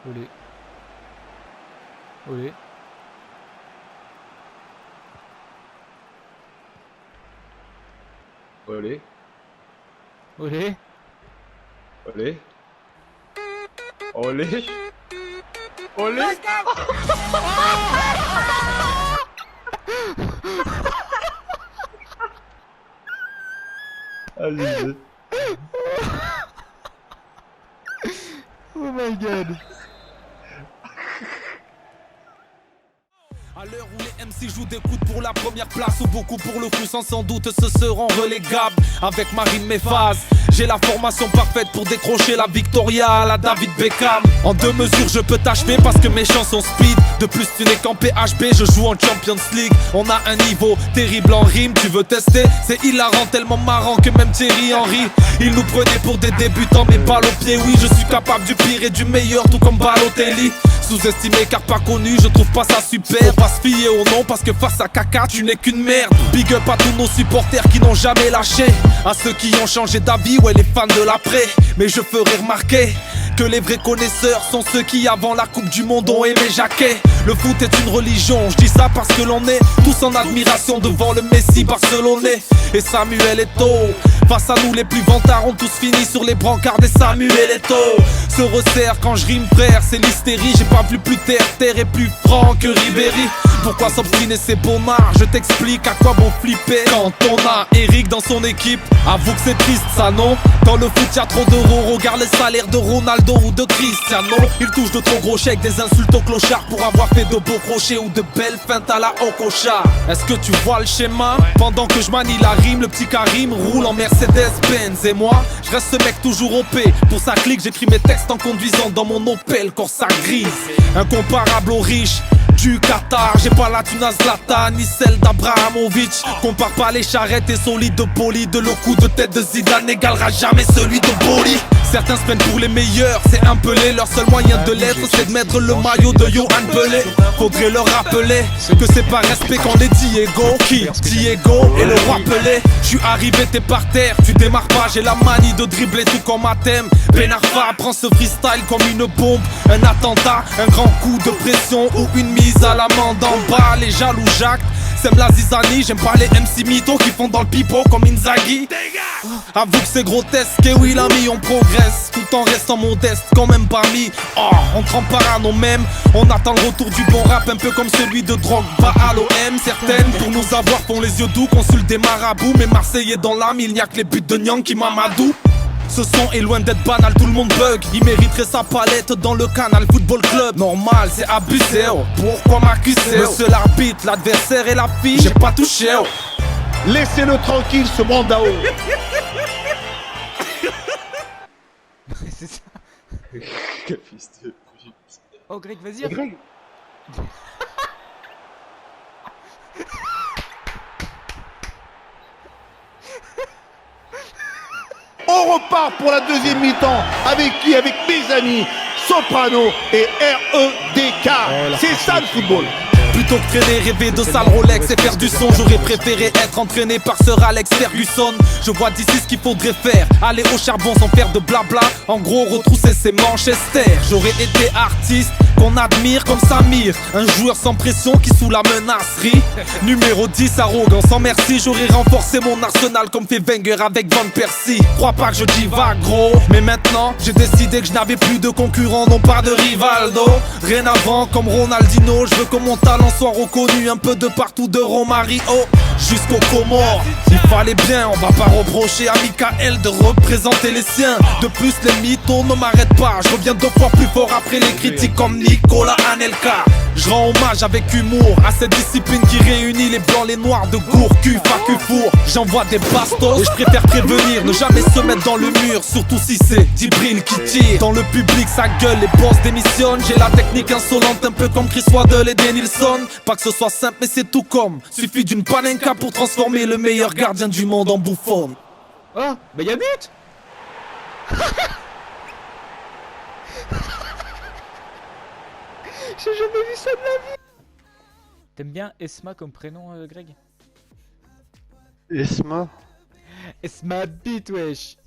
Olé. Olé. Olé. Olé. Olé. Olé. Olé. Allez. Oh my god. À l'heure où les MC jouent des coudes pour la première place, ou beaucoup pour le coup sans doute se seront relégables. Avec ma rime mes phases, j'ai la formation parfaite pour décrocher la Victoria à la David Beckham. En 2 mesures je peux t'achever parce que mes chansons speed. De plus tu n'es qu'en PHP, je joue en Champions League. On a un niveau terrible en rime, tu veux tester? C'est hilarant, tellement marrant que même Thierry Henry il nous prenait pour des débutants, mais balle au pied. Oui, je suis capable du pire et du meilleur, tout comme Balotelli. Sous-estimé car pas connu, je trouve pas ça super. Faut pas se fier au nom parce que face à Kaka tu n'es qu'une merde. Big up à tous nos supporters qui n'ont jamais lâché, à ceux qui ont changé d'avis, ouais les fans de l'après. Mais je ferai remarquer que les vrais connaisseurs sont ceux qui avant la Coupe du Monde ont aimé Jacquet. Le foot est une religion, je dis ça parce que l'on est tous en admiration devant le Messi barcelonais et Samuel Eto'o. Face à nous les plus vantards ont tous fini sur les brancards des Samuel Eto'o. Se resserre quand je rime frère, c'est l'hystérie. J'ai pas vu plus terre et plus franc que Ribéry. Pourquoi s'obstiner c'est bonnard? Je t'explique à quoi bon flipper quand on a Eric dans son équipe. Avoue que c'est triste ça non? Dans le foot y'a trop d'euros, regarde les salaires de Ronaldo ou de Cristiano. Il touche de trop gros chèques, des insultes aux clochards pour avoir fait de beaux crochets ou de belles feintes à la Okocha. Est-ce que tu vois le schéma? Pendant que je manie la rime, le petit Karim roule en Mercedes-Benz. Et moi, je reste ce mec toujours OP. Pour sa clique, j'écris mes textes en conduisant dans mon Opel Corsa grise. Incomparable aux riches du Qatar, j'ai pas la thune à Zlatan ni celle d'Abrahamovic. Compare pas les charrettes et solides de Poli. De le coup de tête de Zidane n'égalera jamais celui de Boli. Certains se prennent pour les meilleurs, c'est un Pelé. Leur seul moyen de l'être c'est de mettre le maillot de Johan Pelé. Faudrait leur rappeler que c'est pas respect quand les Diego Diego et le roi Pelé. J'suis arrivé t'es par terre, tu démarres pas. J'ai la manie de dribbler tout comme à thème. Ben Arfa prend ce freestyle comme une bombe. Un attentat, un grand coup de pression ou une mise à l'amende en bas. Les jaloux Jacques sème la zizanie. J'aime pas les MC mythos qui font dans le pipeau comme Inzaghi. Avoue que c'est grotesque et oui l'ami on progresse tout en restant modeste quand même parmi. Oh, on trempe par nos mêmes. On attend le retour du bon rap un peu comme celui de Drogba à l'OM. Certaines pour nous avoir font les yeux doux, consultent des marabouts. Mais Marseillais dans l'âme, il n'y a que les buts de Nyang qui m'amadou. Ce son est loin d'être banal, tout le monde bug. Il mériterait sa palette dans le Canal Football Club. Normal, c'est abusé, oh. Pourquoi m'accuser? Monsieur l'arbitre, l'adversaire et la fille, j'ai pas touché, oh. Laissez-le tranquille, ce Brandao. C'est ça. Quel fils de pute. Oh Greg, vas-y. Greg. On repart pour la deuxième mi-temps. Avec qui? Avec mes amis Soprano et REDK. C'est ça le football. Plutôt que traîner, rêver de sale Rolex et faire du son, j'aurais préféré être entraîné par Sir Alex Ferguson. Je vois d'ici ce qu'il faudrait faire, aller au charbon sans faire de blabla. En gros, retrousser ses Manchester. J'aurais été artiste qu'on admire comme Samir, un joueur sans pression qui sous la menacerie. Numéro 10, arrogant sans merci. J'aurais renforcé mon arsenal comme fait Wenger avec Van Persie. Crois pas que je divague gros, mais maintenant j'ai décidé que je n'avais plus de concurrent, non pas de Rivaldo. Rien avant comme Ronaldinho, je veux que mon talent soit reconnu un peu de partout, de Romario jusqu'aux Comores. Il fallait bien, on va pas reprocher à Michael de représenter les siens. De plus les mythos ne m'arrêtent pas, je reviens 2 fois plus fort après les critiques comme Nicolas Anelka. Je rends hommage avec humour à cette discipline qui réunit les blancs, les noirs de Gourcuff à Cufour. J'envoie des bastos et je préfère prévenir, ne jamais se mettre dans le mur, surtout si c'est Djibril qui tire. Dans le public ça gueule, les boss démissionnent. J'ai la technique insolente un peu comme Chris Waddle et Denilson. Pas que ce soit simple mais c'est tout comme suffit d'une panenka pour transformer le meilleur gardien du monde en bouffon. Oh, bah y'a but. J'ai jamais vu ça de la vie. T'aimes bien Esma comme prénom, Greg? Esma. Esma Beat, wesh.